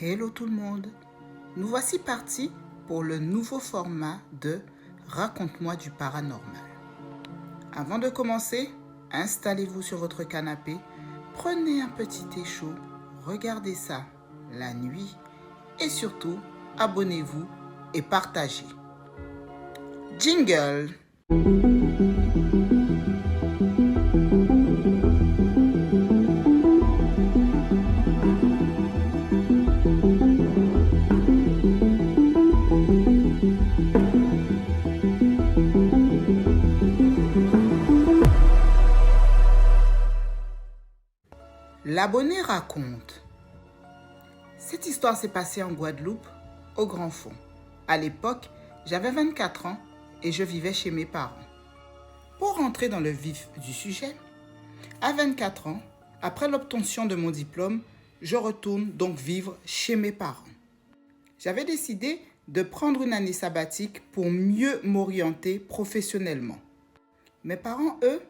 Hello tout le monde, nous voici partis pour le nouveau format de Raconte-moi du paranormal. Avant de commencer, installez-vous sur votre canapé, prenez un petit thé chaud, regardez ça la nuit et surtout, abonnez-vous et partagez. Jingle! L'abonné raconte. Cette histoire s'est passée en Guadeloupe, au Grand Fond. À l'époque, j'avais 24 ans et je vivais chez mes parents. Pour rentrer dans le vif du sujet, à 24 ans, après l'obtention de mon diplôme, je retourne donc vivre chez mes parents. J'avais décidé de prendre une année sabbatique pour mieux m'orienter professionnellement. Mes parents, eux,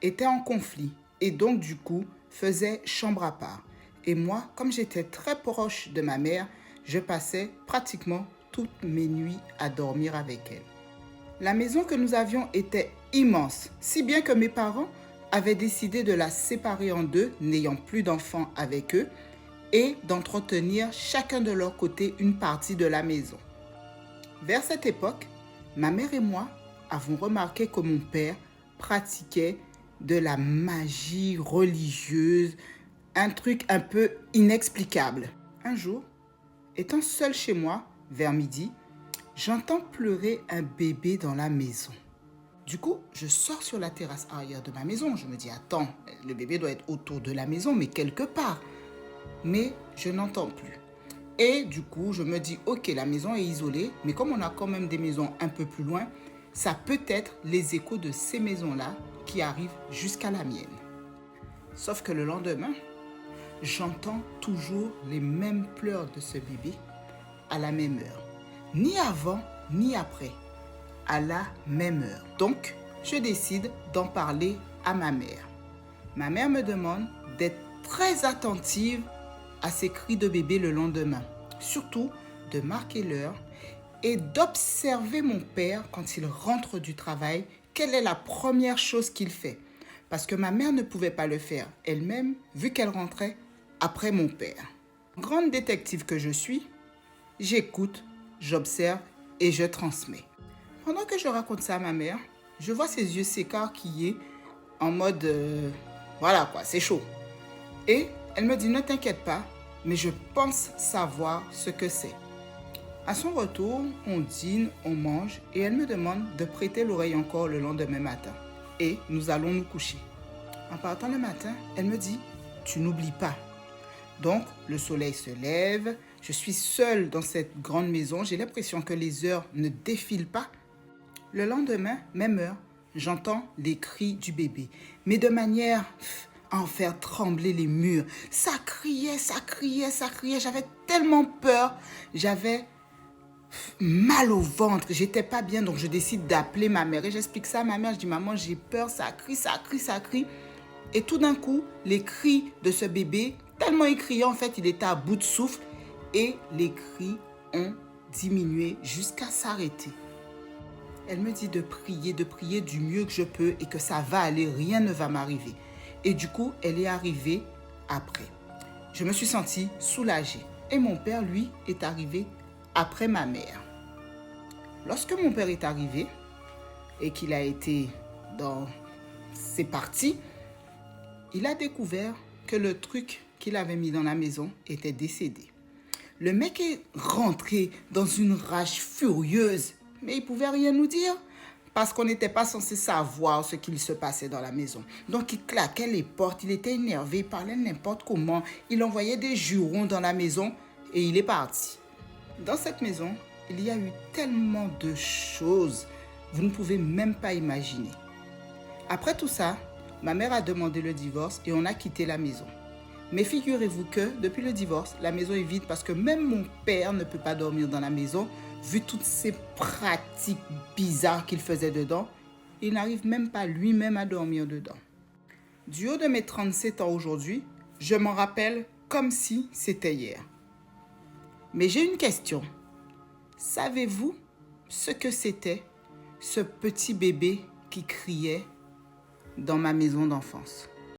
étaient en conflit et donc du coup faisaient chambre à part. Et moi, comme j'étais très proche de ma mère, je passais pratiquement toutes mes nuits à dormir avec elle. La maison que nous avions était immense, si bien que mes parents avaient décidé de la séparer en deux, n'ayant plus d'enfants avec eux, et d'entretenir chacun de leur côté une partie de la maison. Vers cette époque, ma mère et moi avons remarqué que mon père pratiquait de la magie religieuse, un truc un peu inexplicable. Un jour, étant seule chez moi, vers midi, j'entends pleurer un bébé dans la maison. Du coup, je sors sur la terrasse arrière de ma maison. Je me dis, attends, le bébé doit être autour de la maison, mais quelque part. Mais je n'entends plus. Et du coup, je me dis, ok, la maison est isolée, mais comme on a quand même des maisons un peu plus loin, ça peut être les échos de ces maisons-là qui arrivent jusqu'à la mienne. Sauf que le lendemain, j'entends toujours les mêmes pleurs de ce bébé à la même heure. Ni avant, ni après, à la même heure. Donc, je décide d'en parler à ma mère. Ma mère me demande d'être très attentive à ces cris de bébé le lendemain. Surtout de marquer l'heure et d'observer mon père quand il rentre du travail. Quelle est la première chose qu'il fait? Parce que ma mère ne pouvait pas le faire elle-même vu qu'elle rentrait après mon père. Grande détective que je suis, j'écoute, j'observe et je transmets. Pendant que je raconte ça à ma mère, je vois ses yeux s'écarquiller en mode voilà quoi, c'est chaud. Et elle me dit, ne t'inquiète pas, mais je pense savoir ce que c'est. À son retour, on dîne, on mange et elle me demande de prêter l'oreille encore le lendemain matin. Et nous allons nous coucher. En partant le matin, elle me dit, tu n'oublies pas. Donc, le soleil se lève, je suis seule dans cette grande maison, j'ai l'impression que les heures ne défilent pas. Le lendemain, même heure, j'entends les cris du bébé, mais de manière à en faire trembler les murs. Ça criait, j'avais tellement peur, j'avais mal au ventre, j'étais pas bien, donc je décide d'appeler ma mère et j'explique ça à ma mère, je dis maman j'ai peur, ça crie. Et tout d'un coup, les cris de ce bébé, tellement il criait en fait, il était à bout de souffle et les cris ont diminué jusqu'à s'arrêter. Elle me dit de prier du mieux que je peux et que ça va aller, rien ne va m'arriver. Et du coup, elle est arrivée après. Je me suis sentie soulagée. Et mon père, lui, est arrivé après ma mère. Lorsque mon père est arrivé et qu'il a été dans ses parties, il a découvert que le truc qu'il avait mis dans la maison était décédé. Le mec est rentré dans une rage furieuse, mais il ne pouvait rien nous dire parce qu'on n'était pas censé savoir ce qu'il se passait dans la maison. Donc il claquait les portes, il était énervé, il parlait n'importe comment, il envoyait des jurons dans la maison et il est parti. Dans cette maison, il y a eu tellement de choses, vous ne pouvez même pas imaginer. Après tout ça, ma mère a demandé le divorce et on a quitté la maison. Mais figurez-vous que depuis le divorce, la maison est vide parce que même mon père ne peut pas dormir dans la maison vu toutes ces pratiques bizarres qu'il faisait dedans. Il n'arrive même pas lui-même à dormir dedans. Du haut de mes 37 ans aujourd'hui, je m'en rappelle comme si c'était hier. Mais j'ai une question. Savez-vous ce que c'était, ce petit bébé qui criait dans ma maison d'enfance?